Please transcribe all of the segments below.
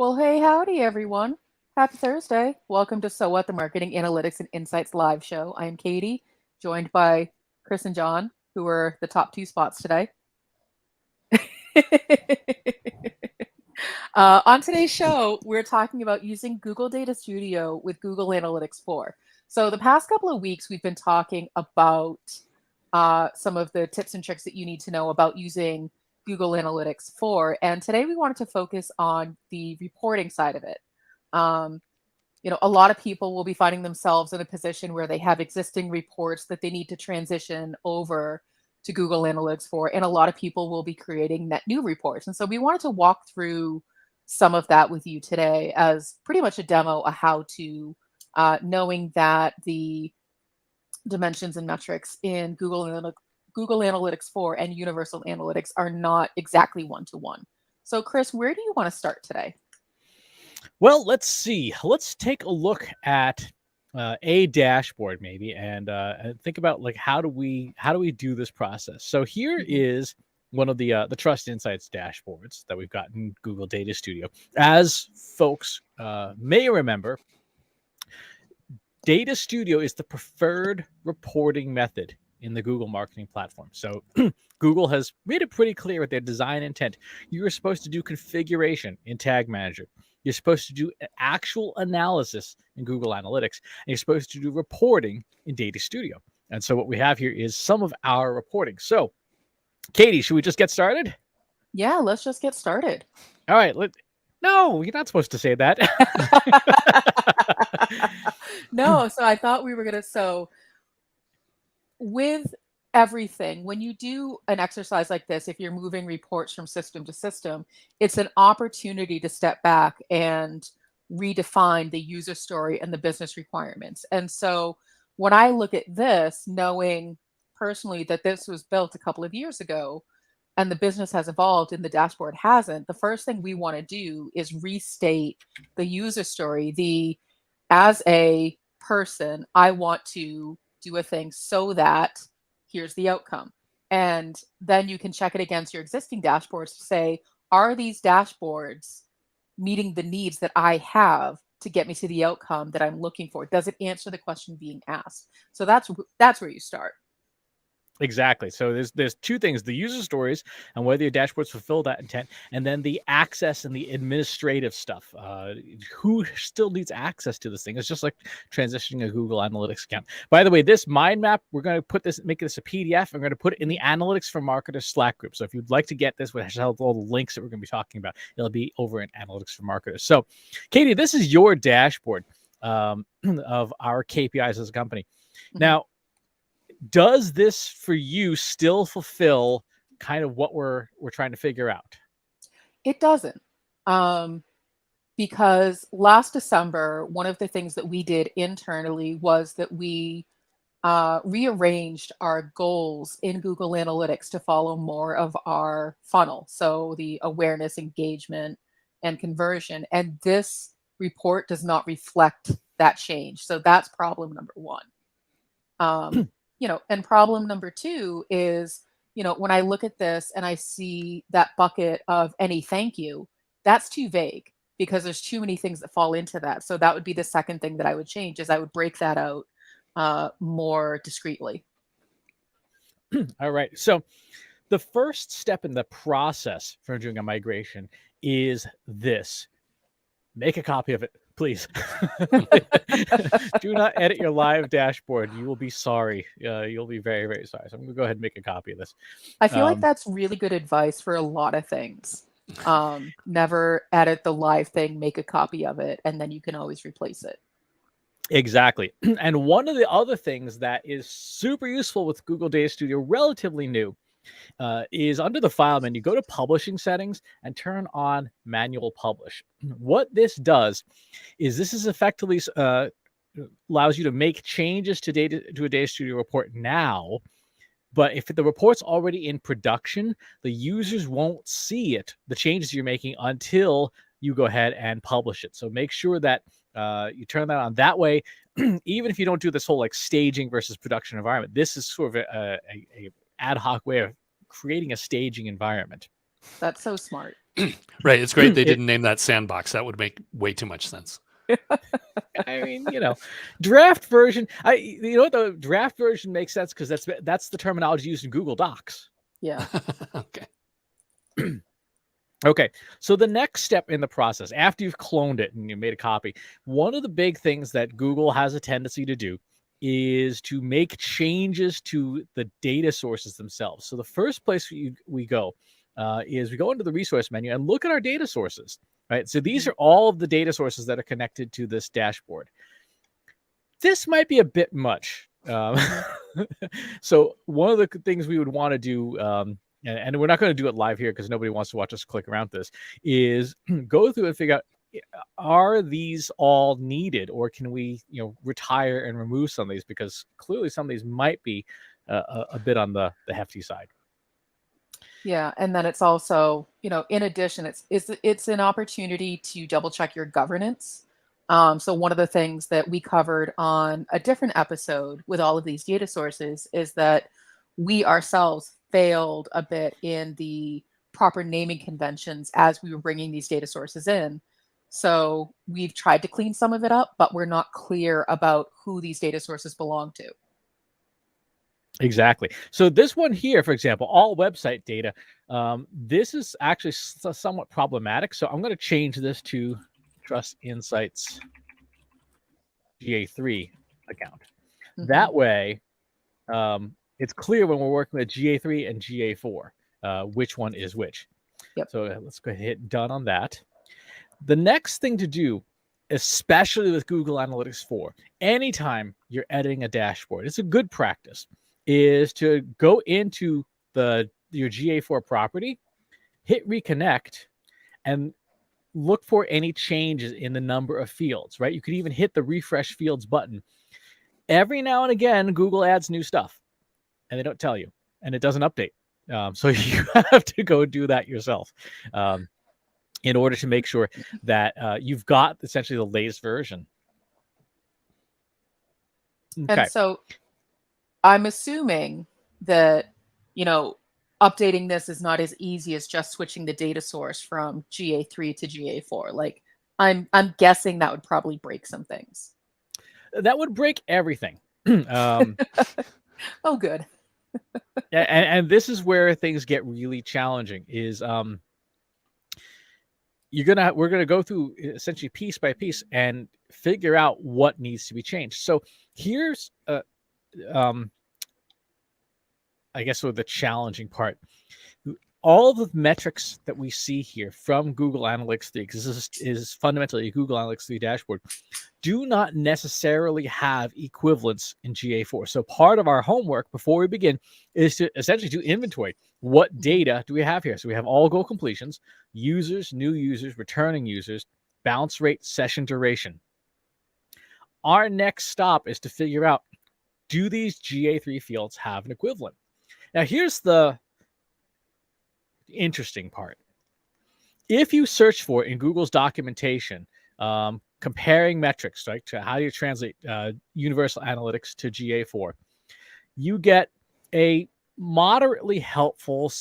Well, hey, howdy, everyone. Happy Thursday. Welcome to So What, the Marketing Analytics and Insights live show. I am Katie, joined by Chris and John, who are the top two spots today. On today's show, we're talking about using Google Data Studio with Google Analytics 4. So, the past couple of weeks, we've been talking about some of the tips and tricks that you need to know about using Google Analytics 4. And today we wanted to focus on the reporting side of it. Um, a lot of people will be finding themselves in a position where they have existing reports that they need to transition over to Google Analytics 4, and a lot of people will be creating net new reports. And so we wanted to walk through some of that with you today as pretty much a demo of how to, knowing that the dimensions and metrics in Google Analytics 4 and Universal Analytics are not exactly one-to-one. So Chris, where do you want to start today? Well, let's see. Let's take a look at a dashboard maybe and think about like how do we do this process. So here is one of the Trust Insights dashboards that we've got in Google Data Studio. As folks may remember, Data Studio is the preferred reporting method in the Google marketing platform. So Google has made it pretty clear with their design intent. You are supposed to do configuration in Tag Manager. You're supposed to do actual analysis in Google Analytics. And you're supposed to do reporting in Data Studio. And so what we have here is some of our reporting. So, Katie, should we just get started? Yeah, let's just get started. All right. No, you're not supposed to say that. No, so I thought we were going to. So with everything, when you do an exercise like this, if you're moving reports from system to system, it's an opportunity to step back and redefine the user story and the business requirements. And so when I look at this, knowing personally that this was built a couple of years ago and the business has evolved and the dashboard hasn't, the first thing we want to do is restate the user story. As a person, I want to do a thing so that here's the outcome. And then you can check it against your existing dashboards to say, are these dashboards meeting the needs that I have to get me to the outcome that I'm looking for? Does it answer the question being asked? So that's where you start. Exactly. So there's two things: the user stories and whether your dashboards fulfill that intent, and then the access and the administrative stuff. Who still needs access to this thing? It's just like transitioning a Google Analytics account. By the way, this mind map, we're going to make this a PDF. I'm going to put it in the Analytics for Marketers Slack group. So if you'd like to get this, which has all the links that we're going to be talking about, it'll be over in Analytics for Marketers. So, Katie, this is your dashboard of our KPIs as a company. Now, does this for you still fulfill kind of what we're trying to figure out? It doesn't. Because last December, one of the things that we did internally was that we rearranged our goals in Google Analytics to follow more of our funnel. So the awareness, engagement, and conversion. And this report does not reflect that change. So that's problem number one. And problem number two is, when I look at this and I see that bucket of any thank you, that's too vague because there's too many things that fall into that. So that would be the second thing that I would change, is I would break that out more discreetly. All right. So the first step in the process for doing a migration is this: make a copy of it, please. Do not edit your live dashboard. You will be sorry. You'll be very, very sorry. So I'm going to go ahead and make a copy of this. I feel like that's really good advice for a lot of things. Never edit the live thing, make a copy of it, and then you can always replace it. Exactly. And one of the other things that is super useful with Google Data Studio, relatively new, is under the file menu, go to publishing settings and turn on manual publish. What this does is this is effectively allows you to make changes to a Data Studio report now. But if the report's already in production, the users won't see it, the changes you're making, until you go ahead and publish it. So make sure that you turn that on. That way, even if you don't do this whole like staging versus production environment, this is sort of a ad hoc way of creating a staging environment. That's so smart. Right. It's great they didn't name that sandbox. That would make way too much sense. I mean, draft version. The draft version makes sense because that's the terminology used in Google Docs. Yeah. Okay. Okay, so the next step in the process, after you've cloned it and you made a copy, one of the big things that Google has a tendency to do is to make changes to the data sources themselves. So the first place we go is we go into the resource menu and look at our data sources, right? So these are all of the data sources that are connected to this dashboard. This might be a bit much. So one of the things we would want to do, and we're not going to do it live here because nobody wants to watch us click around this, is go through and figure out, are these all needed, or can we retire and remove some of these, because clearly some of these might be a bit on the hefty side. Yeah, and then it's also, in addition, it's an opportunity to double check your governance. So one of the things that we covered on a different episode with all of these data sources is that we ourselves failed a bit in the proper naming conventions as we were bringing these data sources in. So we've tried to clean some of it up, but we're not clear about who these data sources belong to. Exactly. So this one here, for example, all website data, this is actually somewhat problematic. So I'm going to change this to Trust Insights GA3 account. Mm-hmm. That way, it's clear when we're working with GA3 and GA4, which one is which. Yep. So let's go ahead and hit done on that. The next thing to do, especially with Google Analytics 4, anytime you're editing a dashboard, it's a good practice, is to go into your GA4 property, hit reconnect, and look for any changes in the number of fields, right? You could even hit the refresh fields button. Every now and again, Google adds new stuff, and they don't tell you, and it doesn't update. So you have to go do that yourself in order to make sure that you've got essentially the latest version. Okay. And so I'm assuming that, updating this is not as easy as just switching the data source from GA3 to GA4. Like, I'm guessing that would probably break some things. That would break everything. Oh, good. And this is where things get really challenging. Is we're gonna go through essentially piece by piece and figure out what needs to be changed. So here's I guess the challenging part. All the metrics that we see here from Google Analytics 3, because this is fundamentally a Google Analytics 3 dashboard, do not necessarily have equivalents in GA4. So part of our homework before we begin is to essentially do inventory. What data do we have here? So we have all goal completions, users, new users, returning users, bounce rate, session duration. Our next stop is to figure out, do these GA3 fields have an equivalent? Now, here's the interesting part. If you search for in Google's documentation, comparing metrics, right, to how do you translate Universal Analytics to GA4, you get a moderately helpful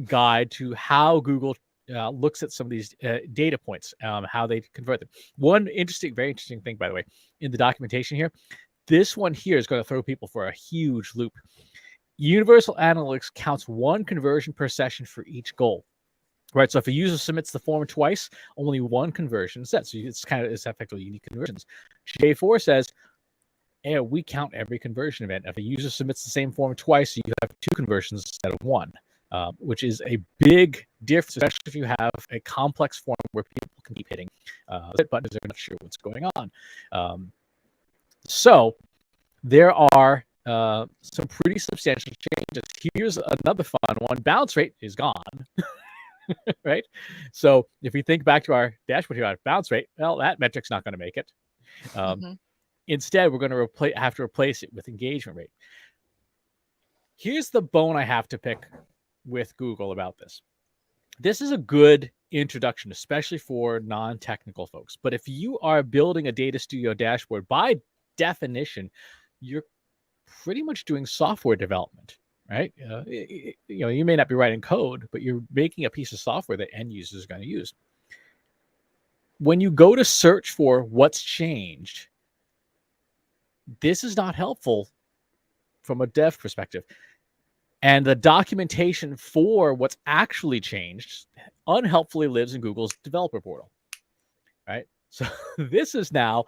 guide to how Google looks at some of these data points, how they convert them. One very interesting thing, by the way, in the documentation here, this one here is going to throw people for a huge loop. Universal Analytics counts one conversion per session for each goal, right? So if a user submits the form twice, only one conversion is set. So it's effectively unique conversions. GA4 says, we count every conversion event. If a user submits the same form twice, you have two conversions instead of one, which is a big difference, especially if you have a complex form where people can keep hitting the buttons. They're not sure what's going on. So there are some pretty substantial changes. Here's another fun one. Bounce rate is gone. Right? So if we think back to our dashboard here, our bounce rate, well, that metric's not going to make it. Instead, we're going to have to replace it with engagement rate. Here's the bone I have to pick with Google about this. This is a good introduction, especially for non-technical folks. But if you are building a Data Studio dashboard, by definition, you're pretty much doing software development, right? You may not be writing code, but you're making a piece of software that end users are going to use. When you go to search for what's changed, this is not helpful from a dev perspective. And the documentation for what's actually changed unhelpfully lives in Google's developer portal, right? So this is now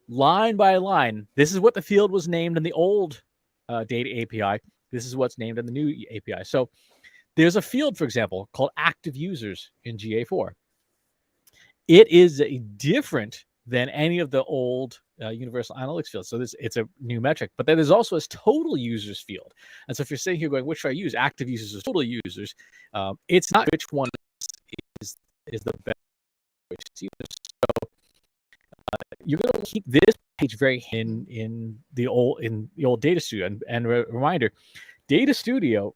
line by line. This is what the field was named in the old data API. This is what's named in the new API. So there's a field, for example, called active users in GA4. It is different than any of the old universal analytics fields. So it's a new metric, but then there's also a total users field. And so if you're sitting here going, which should I use, active users or total users, it's not which one is the best choice. So you're going to keep this page very in the old Data Studio. And reminder, Data Studio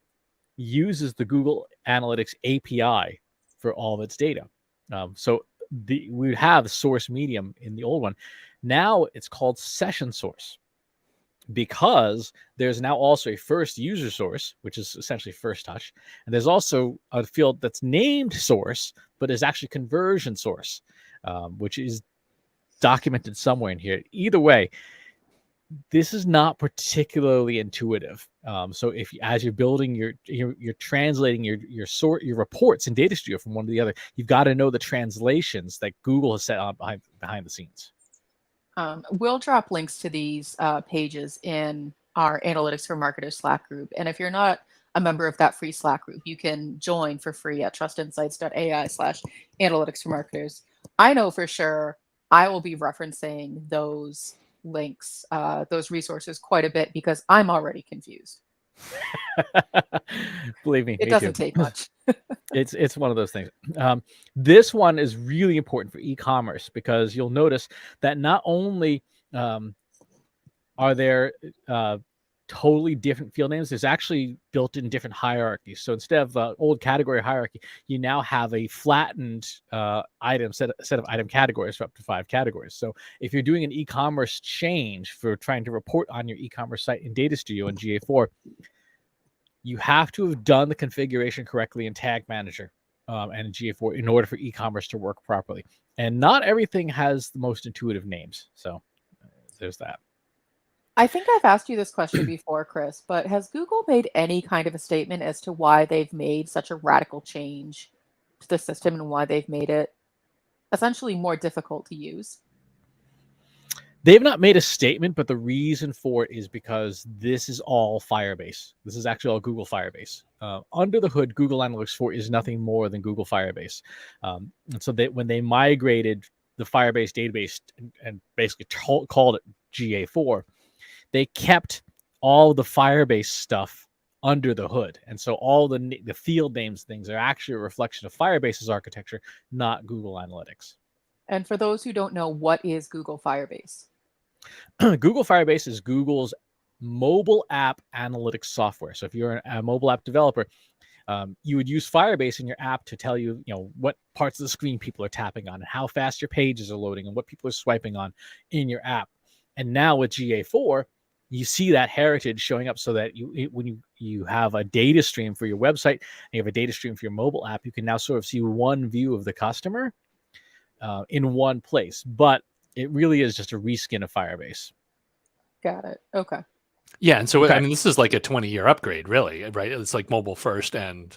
uses the Google Analytics API for all of its data. So we have source medium in the old one. Now it's called session source because there's now also a first user source, which is essentially first touch. And there's also a field that's named source, but is actually conversion source, which is documented somewhere in here. Either way, this is not particularly intuitive. So as you're building you're translating your reports in Data Studio from one to the other, you've got to know the translations that Google has set up behind the scenes. We'll drop links to these pages in our Analytics for Marketers Slack group. And if you're not a member of that free Slack group, you can join for free at trustinsights.ai/analytics for marketers. I know for sure I will be referencing those links, those resources quite a bit because I'm already confused. Believe me, it doesn't take much. It's one of those things. This one is really important for e-commerce because you'll notice that not only are there totally different field names, there's actually built-in different hierarchies. So instead of old category hierarchy, you now have a flattened set of item categories for up to 5 categories. So if you're doing an e-commerce change for trying to report on your e-commerce site in Data Studio and GA4, you have to have done the configuration correctly in Tag Manager and in GA4 in order for e-commerce to work properly. And not everything has the most intuitive names. So there's that. I think I've asked you this question before, Chris, but has Google made any kind of a statement as to why they've made such a radical change to the system and why they've made it essentially more difficult to use? They've not made a statement, but the reason for it is because this is all Firebase. This is actually all Google Firebase. Under the hood, Google Analytics 4 is nothing more than Google Firebase. And so when they migrated the Firebase database and basically called it GA4, they kept all the Firebase stuff under the hood. And so all the field names things are actually a reflection of Firebase's architecture, not Google Analytics. And for those who don't know, what is Google Firebase? Google Firebase is Google's mobile app analytics software. So if you're a mobile app developer, you would use Firebase in your app to tell you, what parts of the screen people are tapping on and how fast your pages are loading and what people are swiping on in your app. And now with GA4, you see that heritage showing up so that when you have a data stream for your website and you have a data stream for your mobile app, you can now sort of see one view of the customer in one place. But it really is just a reskin of Firebase. Got it. Okay. Yeah, and so Okay. I mean, this is like a 20-year upgrade, really, right? It's like mobile first, and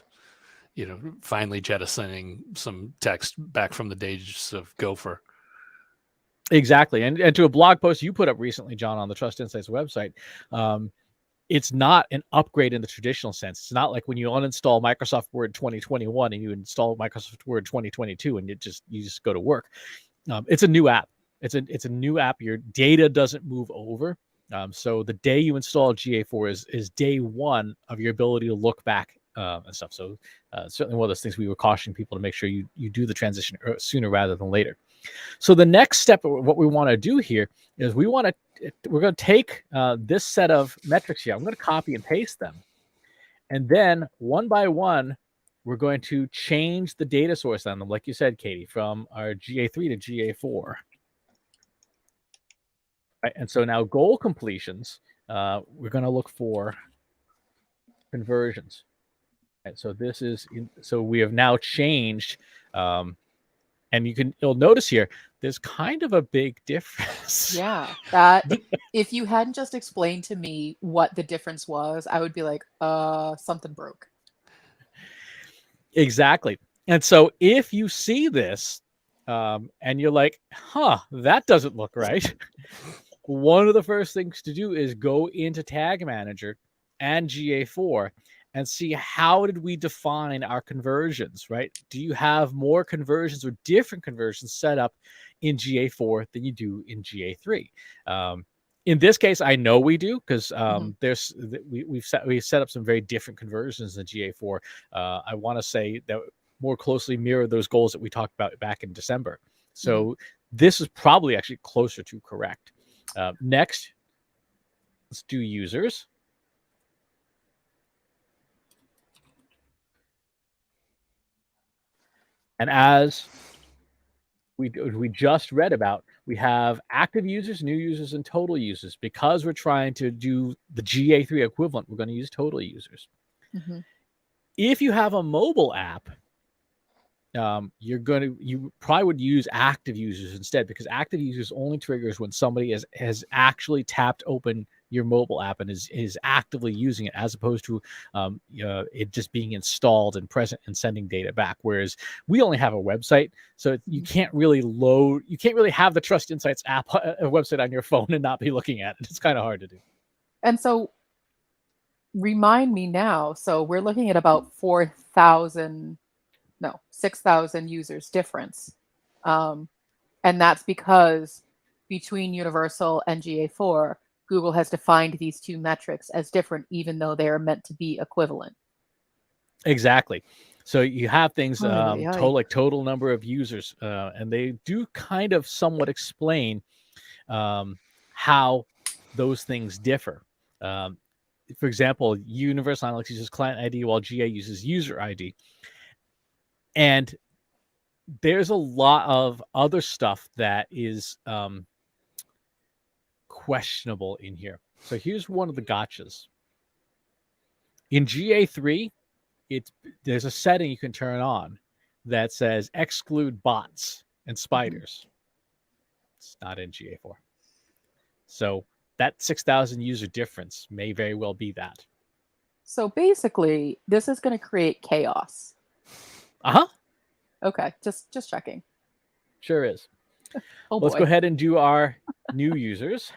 finally jettisoning some text back from the days of Gopher. Exactly, and to a blog post you put up recently, John, on the Trust Insights website, it's not an upgrade in the traditional sense. It's not like when you uninstall Microsoft Word 2021 and you install Microsoft Word 2022 and you just go to work. It's a new app. It's a new app. Your data doesn't move over. So the day you install GA4 is day one of your ability to look back and stuff. So certainly one of those things we were cautioning people to make sure you do the transition sooner rather than later. So the next step of what we want to do here is we're going to take this set of metrics here. I'm going to copy and paste them. And then one by one, we're going to change the data source on them, like you said, Katie, from our GA3 to GA4. Right, and so now goal completions, we're going to look for conversions. And so this is so we have now changed, and you'll notice here there's kind of a big difference. Yeah, that if you hadn't just explained to me what the difference was, I would be like, something broke. Exactly. And so if you see this, and you're like, that doesn't look right. One of the first things to do is go into Tag Manager and GA4 and see how did we define our conversions, right? Do you have more conversions or different conversions set up in GA4 than you do in GA3? In this case, I know we do because we've set up some very different conversions in GA4. I want to say that more closely mirror those goals that we talked about back in December. So this is probably actually closer to correct. Next, let's do users. And as we just read about, we have active users, new users, and total users. Because we're trying to do the GA3 equivalent, we're going to use total users. If you have a mobile app, you probably would use active users instead, because active users only triggers when somebody has actually tapped open your mobile app and is actively using it, as opposed to it just being installed and present and sending data back. Whereas we only have a website, so you can't really have the Trust Insights app, a website on your phone, and not be looking at it. It's kind of hard to do. And so remind me now, so we're looking at about 6,000 users difference. And that's because between Universal and GA4, Google has defined these two metrics as different, even though they are meant to be equivalent. Exactly. So you have things total number of users, and they do kind of somewhat explain how those things differ. For example, Universal Analytics uses client ID while GA uses user ID. And there's a lot of other stuff that is questionable in here. So here's one of the gotchas. In GA3, there's a setting you can turn on that says exclude bots and spiders. It's not in GA4. So that 6,000 user difference may very well be that. So basically, this is going to create chaos. Okay, just checking. Sure is. Let's go ahead and do our new users.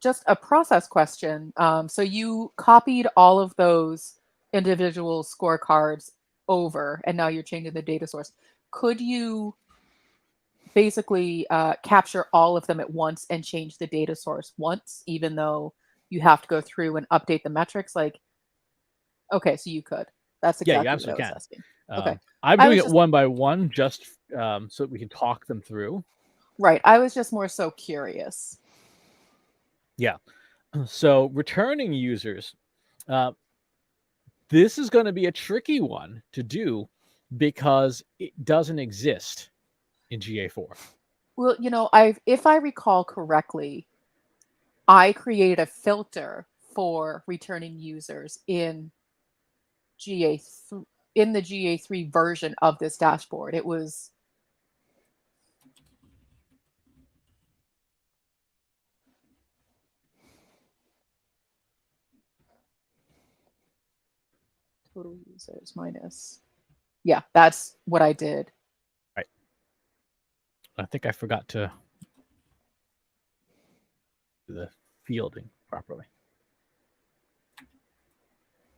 Just a process question. So you copied all of those individual scorecards over, and now you're changing the data source. Could you basically capture all of them at once and change the data source once, even though you have to go through and update the metrics? Okay, so you could. That's exactly what I was asking. Okay. I'm doing it one by one just so that we can talk them through. Right. I was just more so curious. Yeah. So returning users, this is going to be a tricky one to do because it doesn't exist in GA4. Well, if I recall correctly, I created a filter for returning users in GA3, in the GA3 version of this dashboard. It was total users minus. Yeah, that's what I did. Right. I think I forgot to do the fielding properly.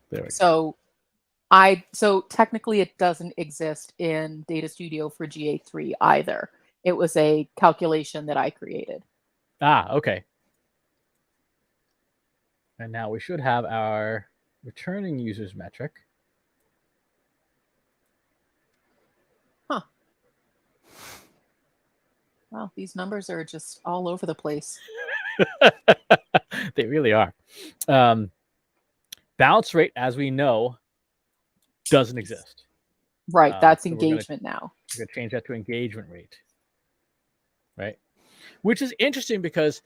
There we go. So technically it doesn't exist in Data Studio for GA3 either. It was a calculation that I created. Okay. And now we should have our returning users metric. Huh. Wow, these numbers are just all over the place. They really are. Bounce rate, as we know, doesn't exist. Right, that's engagement now. We're going to change that to engagement rate. Right? Which is interesting because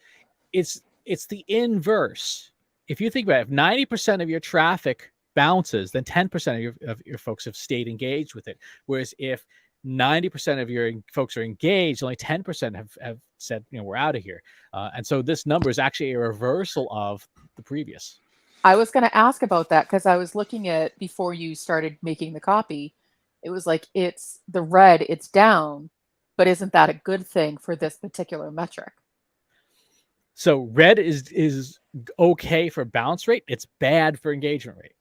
it's the inverse. if you think about it, if 90% of your traffic bounces, then 10% of your folks have stayed engaged with it. Whereas if 90% of your folks are engaged, only 10% have said, we're out of here. And so this number is actually a reversal of the previous. I was going to ask about that because I was looking at before you started making the copy. It was like it's the red, it's down, but isn't that a good thing for this particular metric? So red is okay for bounce rate. It's bad for engagement rate.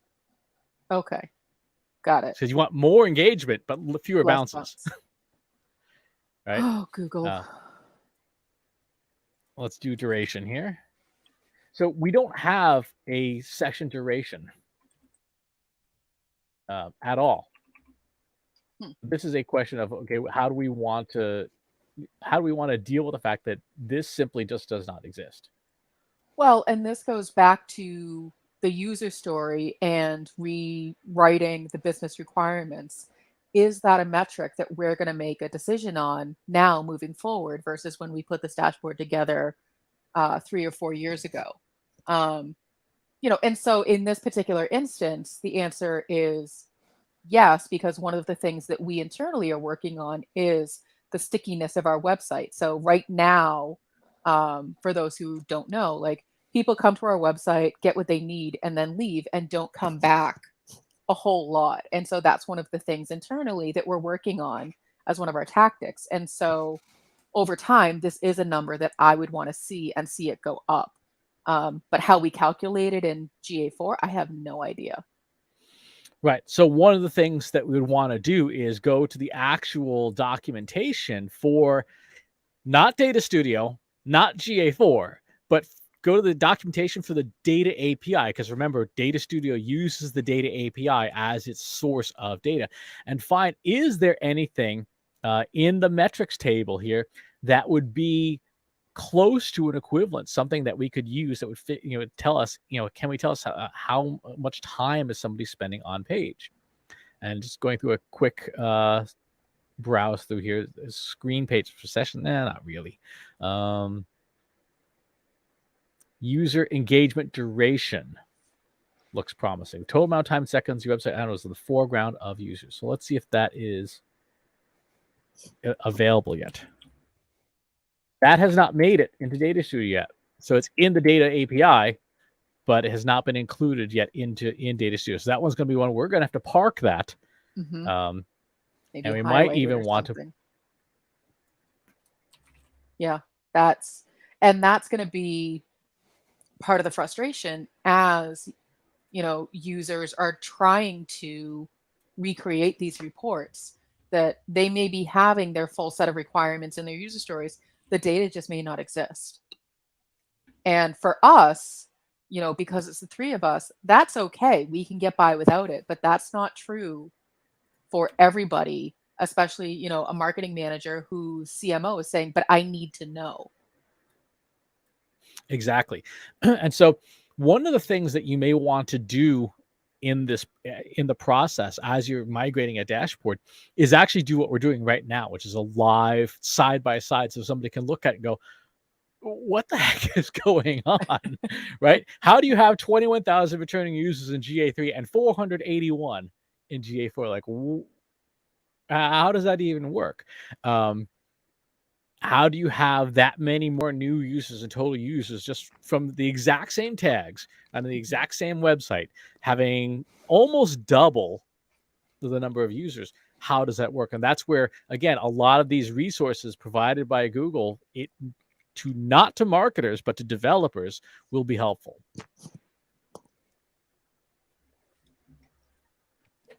Okay, got it. Because you want more engagement, but fewer Less bounces. Right? Oh, Google. Let's do duration here. So we don't have a session duration at all. This is a question of, okay, how do we want to deal with the fact that this simply just does not exist? Well, and this goes back to the user story and rewriting the business requirements. Is that a metric that we're going to make a decision on now moving forward versus when we put this dashboard together 3 or 4 years ago? And so in this particular instance, the answer is yes, because one of the things that we internally are working on is the stickiness of our website. So right now, for those who don't know, like people come to our website, get what they need, and then leave and don't come back a whole lot. And so that's one of the things internally that we're working on as one of our tactics. And so over time, this is a number that I would want to see and see it go up. But how we calculate it in GA4, I have no idea. Right. So one of the things that we would want to do is go to the actual documentation for not Data Studio, not GA4, but go to the documentation for the Data API. Because remember, Data Studio uses the Data API as its source of data, and find, is there anything in the metrics table here that would be close to an equivalent, something that we could use that would fit, tell us, can we tell us how much time is somebody spending on page? And just going through a quick browse through here, screen page per session, not really. User engagement duration looks promising. Total amount of time, seconds, your website, I don't know, is in the foreground of users. So let's see if that is available yet. That has not made it into Data Studio yet. So it's in the Data API, but it has not been included yet in Data Studio. So that one's going to be one we're going to have to park that. Mm-hmm. And we might even want to. Yeah, that's going to be part of the frustration as, users are trying to recreate these reports, that they may be having their full set of requirements in their user stories. The data just may not exist. And for us, because it's the three of us, that's okay. We can get by without it, but that's not true for everybody, especially, a marketing manager whose CMO is saying, but I need to know. Exactly. And so one of the things that you may want to do in the process as you're migrating a dashboard is actually do what we're doing right now, which is a live side by side, so somebody can look at it and go, what the heck is going on? Right? How do you have 21,000 returning users in GA3 and 481 in GA4? Like, how does that even work? How do you have that many more new users and total users just from the exact same tags on the exact same website, having almost double the number of users? How does that work? And that's where, again, a lot of these resources provided by Google, not to marketers, but to developers, will be helpful.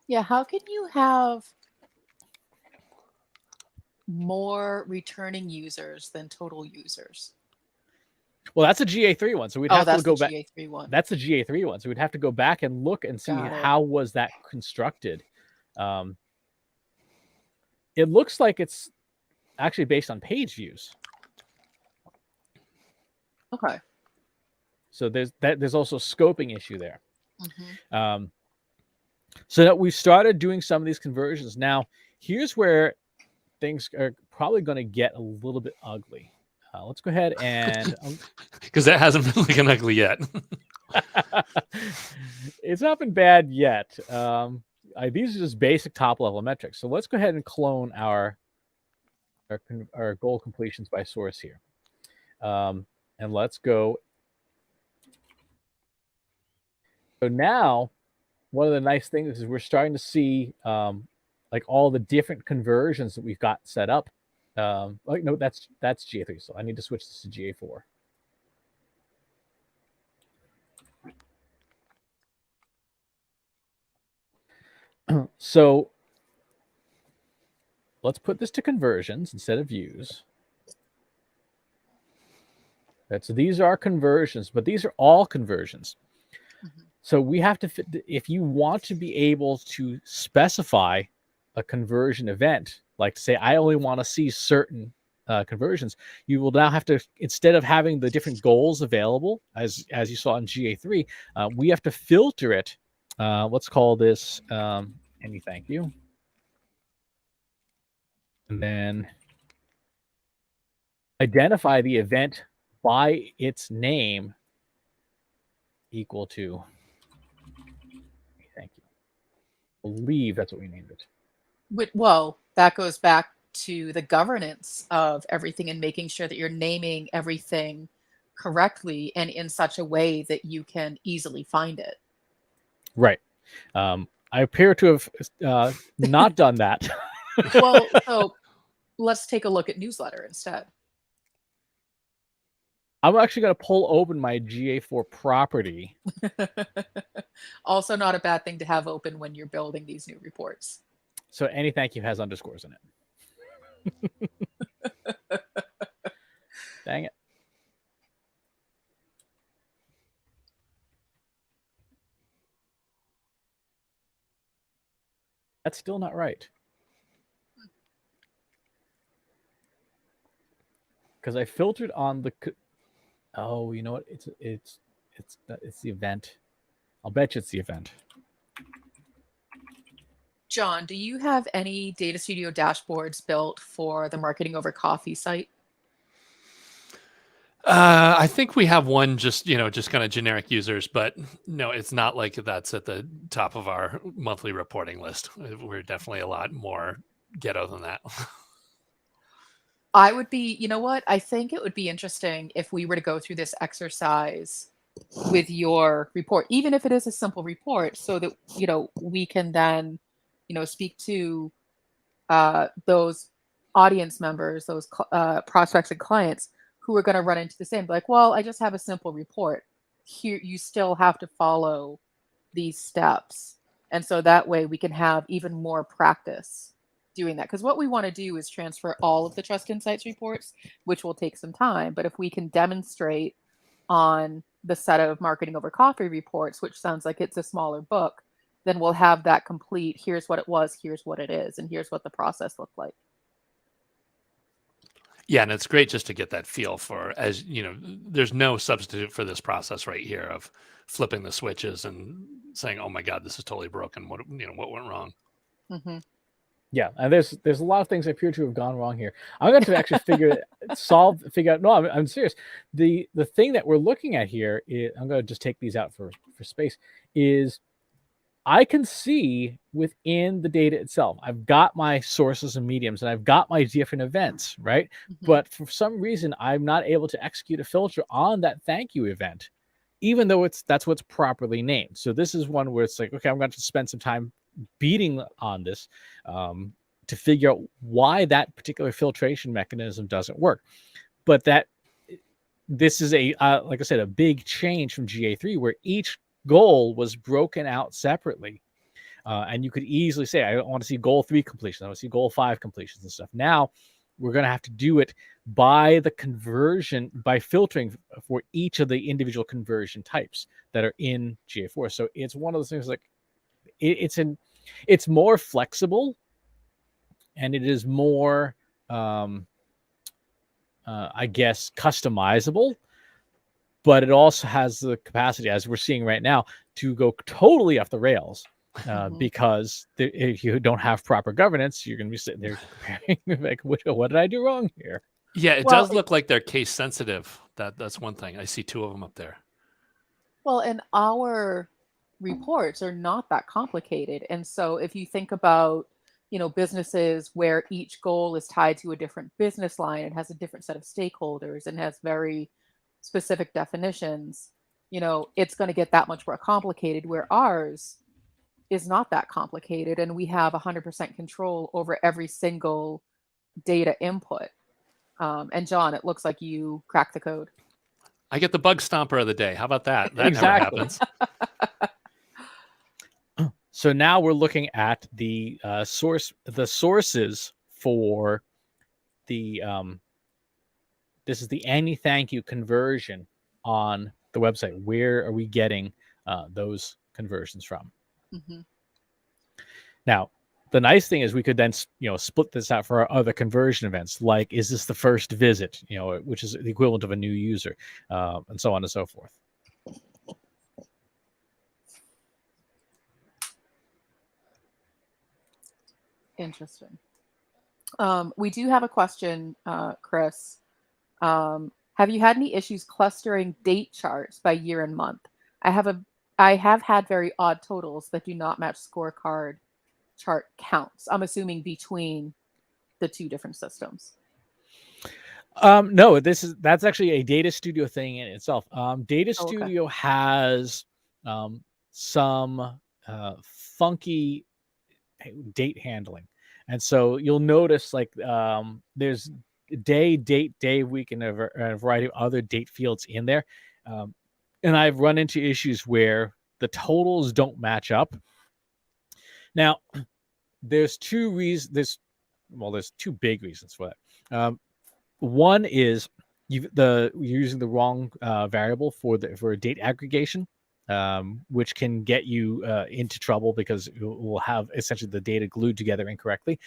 Yeah, how can you have more returning users than total users? Well, that's a GA3 one, so we'd have to go back. GA3 one. That's a GA3 one, so we'd have to go back and look and see how was that constructed. It looks like it's actually based on page views. Okay. So there's also a scoping issue there. Mm-hmm. So that we've started doing some of these conversions. Now, here's where things are probably going to get a little bit ugly. Let's go ahead and because that hasn't been looking ugly yet. It's not been bad yet. These are just basic top level metrics. So let's go ahead and clone our goal completions by source here. And let's go. So now, one of the nice things is we're starting to see like all the different conversions that we've got set up. Like no, that's GA3. So I need to switch this to GA4. So let's put this to conversions instead of views. So these are conversions, but these are all conversions. So we have to, if you want to be able to specify a conversion event, like say, I only want to see certain conversions, you will now have to, instead of having the different goals available, as you saw in GA3, we have to filter it. Let's call this any thank you. And then identify the event by its name equal to thank you. I believe that's what we named it. Well, that goes back to the governance of everything and making sure that you're naming everything correctly and in such a way that you can easily find it. Right. I appear to have not done that. Well, so let's take a look at newsletter instead. I'm actually going to pull open my GA4 property. Also not a bad thing to have open when you're building these new reports. So any thank you has underscores in it. Dang it. That's still not right. Because I filtered on the... Oh, you know what? It's the event. I'll bet you it's the event. John, do you have any Data Studio dashboards built for the Marketing Over Coffee site? I think we have one just kind of generic users, but no, it's not like that's at the top of our monthly reporting list. We're definitely a lot more ghetto than that. I would be, you know what? I think it would be interesting if we were to go through this exercise with your report, even if it is a simple report, so that, we can then, speak to those audience members, those prospects and clients who are going to run into the same, like, well, I just have a simple report. Here, you still have to follow these steps. And so that way we can have even more practice doing that. Because what we want to do is transfer all of the Trust Insights reports, which will take some time. But if we can demonstrate on the set of Marketing Over Coffee reports, which sounds like it's a smaller book, then we'll have that complete. Here's what it was, here's what it is, and here's what the process looked like. Yeah, and it's great just to get that feel for, as there's no substitute for this process right here of flipping the switches and saying, "Oh my God, this is totally broken. What went wrong?" Mm-hmm. Yeah, and there's a lot of things that appear to have gone wrong here. I'm going to actually figure out. No, I'm serious. The thing that we're looking at here is, I'm going to just take these out for space, is I can see within the data itself, I've got my sources and mediums and I've got my different events, right? Mm-hmm. But for some reason, I'm not able to execute a filter on that thank you event, even though that's what's properly named. So this is one where it's like, okay, I'm going to spend some time beating on this to figure out why that particular filtration mechanism doesn't work. But this is like I said, a big change from GA3, where each goal was broken out separately. And you could easily say, I want to see goal 3 completions. I want to see goal 5 completions and stuff. Now we're going to have to do it by the conversion, by filtering for each of the individual conversion types that are in GA4. So it's one of those things, like it's more flexible, and it is more, I guess, customizable. But it also has the capacity, as we're seeing right now, to go totally off the rails because if you don't have proper governance, you're going to be sitting there comparing, like, what did I do wrong here? Yeah, it does look like they're case sensitive. That's one thing. I see 2 of them up there. Well, and our reports are not that complicated. And so if you think about, businesses where each goal is tied to a different business line, it has a different set of stakeholders and has very specific definitions, it's going to get that much more complicated, where ours is not that complicated and we have 100% control over every single data input. And John, it looks like you cracked the code. I get the bug stomper of the day. How about that? That Exactly. never happens. So now we're looking at the sources for the this is the any thank you conversion on the website. Where are we getting those conversions from? Mm-hmm. Now, the nice thing is we could then split this out for our other conversion events, like is this the first visit, which is the equivalent of a new user, and so on and so forth. Interesting. We do have a question, Chris. Have you had any issues clustering date charts by year and month? I have had very odd totals that do not match scorecard chart counts. I'm assuming between the two different systems. No, that's actually a Data Studio thing in itself. Data Studio has some funky date handling, and so you'll notice like there's day, date, day, week, and a variety of other date fields in there, and I've run into issues where the totals don't match up. Now, there's two reasons. There's two big reasons for that. One is you're using the wrong variable for date aggregation, which can get you into trouble because it will have essentially the data glued together incorrectly.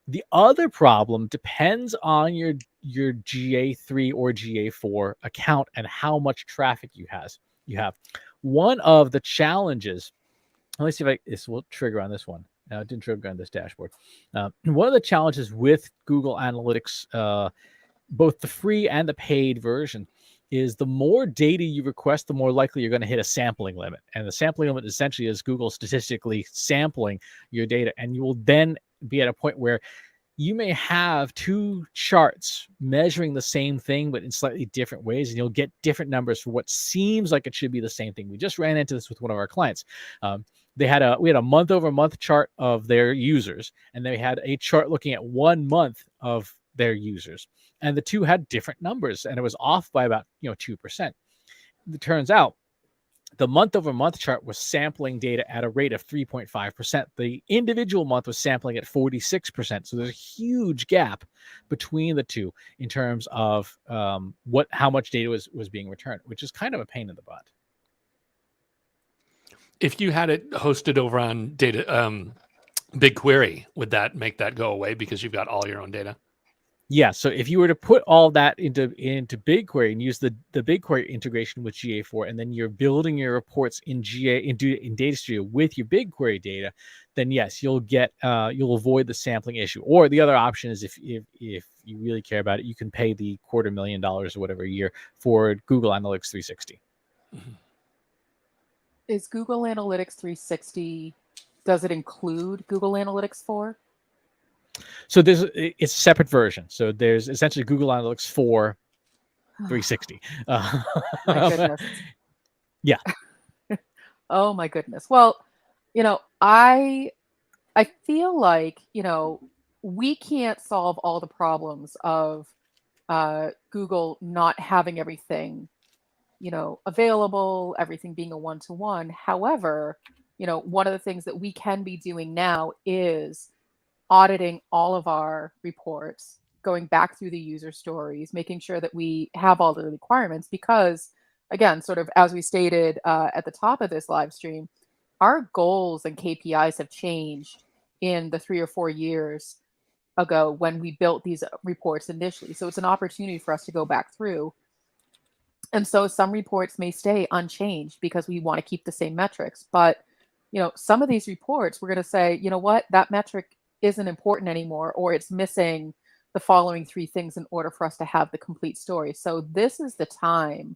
The other problem depends on your GA3 or GA4 account and how much traffic you have. One of the challenges, let me see if this will trigger on this one. It didn't trigger on this dashboard. One of the challenges with Google Analytics, both the free and the paid version, is the more data you request, the more likely you're going to hit a sampling limit. And the sampling limit essentially is Google statistically sampling your data. And you will then be at a point where you may have two charts measuring the same thing, but in slightly different ways. And you'll get different numbers for what seems like it should be the same thing. We just ran into this with one of our clients. We had a month over month chart of their users, and they had a chart looking at 1 month of their users. And the two had different numbers, and it was off by about 2%. It turns out the month over month chart was sampling data at a rate of 3.5%. The individual month was sampling at 46%. So there's a huge gap between the two in terms of how much data was being returned, which is kind of a pain in the butt. If you had it hosted over on data BigQuery, would that make that go away because you've got all your own data? Yeah, so if you were to put all that into BigQuery and use the BigQuery integration with GA4, and then you're building your reports in Data Studio with your BigQuery data, then yes, you'll avoid the sampling issue. Or the other option is if you really care about it, you can pay the $250,000 or whatever a year for Google Analytics 360. Mm-hmm. Is Google Analytics 360, does it include Google Analytics 4? So it's a separate version. So there's essentially Google Analytics 4 360. My goodness. Yeah. Oh my goodness. Well, I feel like, we can't solve all the problems of Google not having everything, available, everything being a one-to-one. However, one of the things that we can be doing now is auditing all of our reports, going back through the user stories, making sure that we have all the requirements, because again, sort of as we stated at the top of this live stream, our goals and KPIs have changed in the 3 or 4 years ago when we built these reports initially. So it's an opportunity for us to go back through. And so some reports may stay unchanged because we want to keep the same metrics. But, some of these reports, we're going to say, you know what, that metric isn't important anymore, or it's missing the following 3 things in order for us to have the complete story. So this is the time,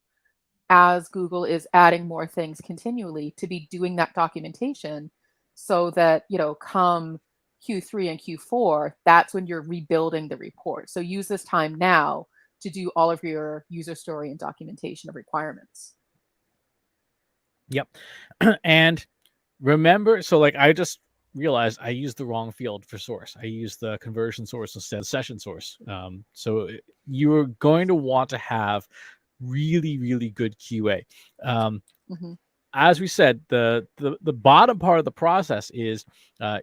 as Google is adding more things continually, to be doing that documentation so that, come Q3 and Q4, that's when you're rebuilding the report. So use this time now to do all of your user story and documentation of requirements. Yep. And remember, so like I just realized I used the wrong field for source. I used the conversion source instead of session source. So you're going to want to have really, really good QA. As we said, the bottom part of the process is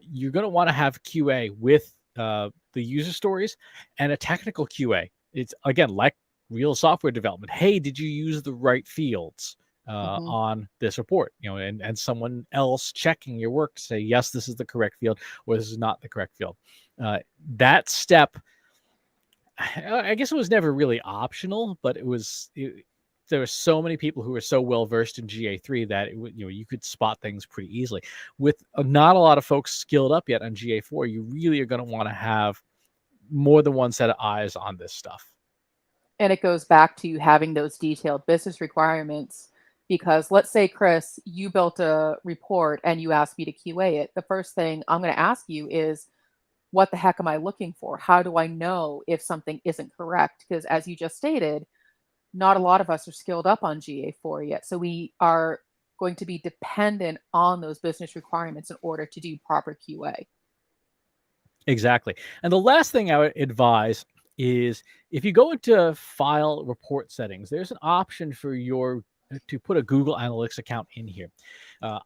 you're going to want to have QA with the user stories and a technical QA. It's again like real software development. Hey, did you use the right fields on this report? And someone else checking your work to say yes, this is the correct field, or this is not the correct field. That step, I guess it was never really optional, but there were so many people who were so well versed in GA3 that you could spot things pretty easily. With not a lot of folks skilled up yet on GA4, you really are going to want to have more than one set of eyes on this stuff. And it goes back to having those detailed business requirements, because let's say, Chris, you built a report and you asked me to QA it. The first thing I'm going to ask you is, what the heck am I looking for? How do I know if something isn't correct? Because as you just stated, not a lot of us are skilled up on GA4 yet. So we are going to be dependent on those business requirements in order to do proper QA. Exactly. And the last thing I would advise is if you go into file report settings, there's an option for to put a Google Analytics account in here.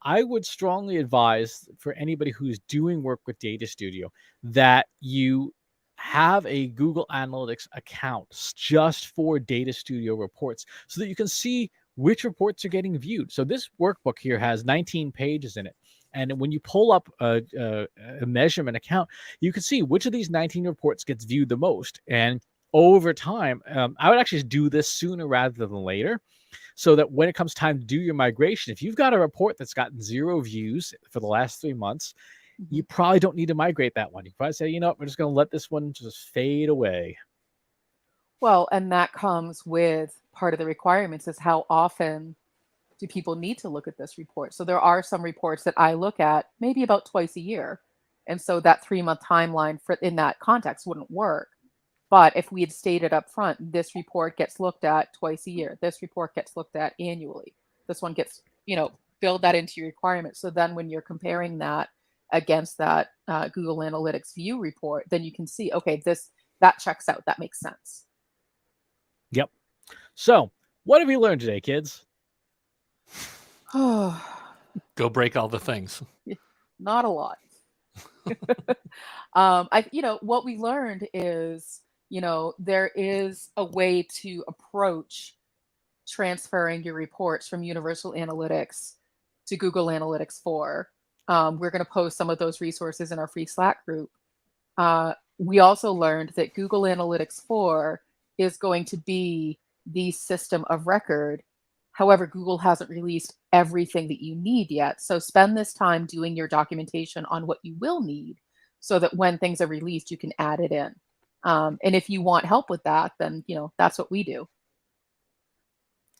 I would strongly advise for anybody who's doing work with Data Studio that you have a Google Analytics account just for Data Studio reports so that you can see which reports are getting viewed. So this workbook here has 19 pages in it. And when you pull up a measurement account, you can see which of these 19 reports gets viewed the most. And over time, I would actually do this sooner rather than later, so that when it comes time to do your migration, if you've got a report that's gotten 0 views for the last 3 months, you probably don't need to migrate that one. You probably say, we're just going to let this one just fade away. Well, and that comes with part of the requirements is how often do people need to look at this report. So there are some reports that I look at maybe about twice a year. And so that 3-month timeline in that context wouldn't work. But if we had stated up front, this report gets looked at twice a year, this report gets looked at annually, this one gets, build that into your requirements. So then when you're comparing that against that Google Analytics view report, then you can see, okay, that checks out. That makes sense. Yep. So what have we learned today, kids? Go break all the things. Not a lot. What we learned is, there is a way to approach transferring your reports from Universal Analytics to Google Analytics 4. We're going to post some of those resources in our free Slack group. We also learned that Google Analytics 4 is going to be the system of record. However, Google hasn't released everything that you need yet. So spend this time doing your documentation on what you will need so that when things are released, you can add it in. And if you want help with that, then, that's what we do.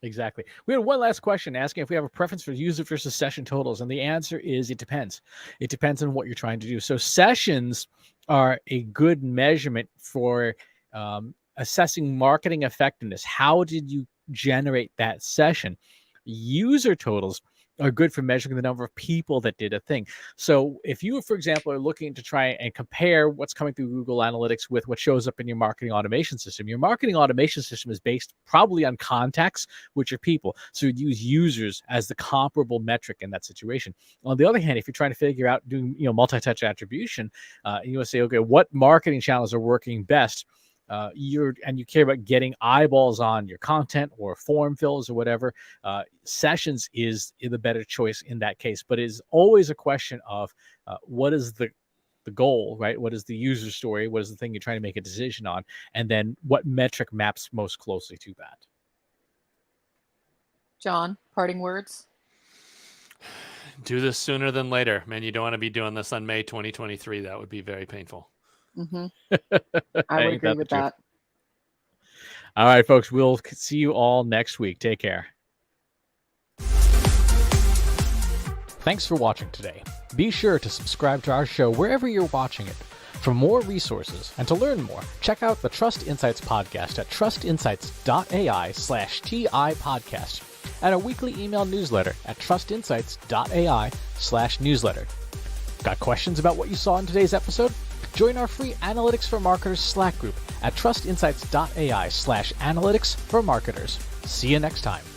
Exactly. We had one last question asking if we have a preference for user versus session totals. And the answer is it depends. It depends on what you're trying to do. So sessions are a good measurement for assessing marketing effectiveness. How did you generate that session? User totals are good for measuring the number of people that did a thing. So if you, for example, are looking to try and compare what's coming through Google Analytics with what shows up in your marketing automation system, your marketing automation system is based probably on contacts, which are people. So you'd use users as the comparable metric in that situation. On the other hand, if you're trying to figure out doing multi-touch attribution, you want to say, okay, what marketing channels are working best? You care about getting eyeballs on your content or form fills or whatever, sessions is the better choice in that case. But it is always a question of what is the goal, right? What is the user story? What is the thing you're trying to make a decision on? And then what metric maps most closely to that? John, parting words? Do this sooner than later, man. You don't want to be doing this on May 2023. That would be very painful. I would agree with that. All right, folks, we'll see you all next week. Take care. Thanks for watching today. Be sure to subscribe to our show wherever you're watching it. For more resources and to learn more, check out the Trust Insights podcast at trustinsights.ai/TI podcast and a weekly email newsletter at trustinsights.ai/newsletter. Got questions about what you saw in today's episode? Join our free Analytics for Marketers Slack group at trustinsights.ai/analytics for marketers. See you next time.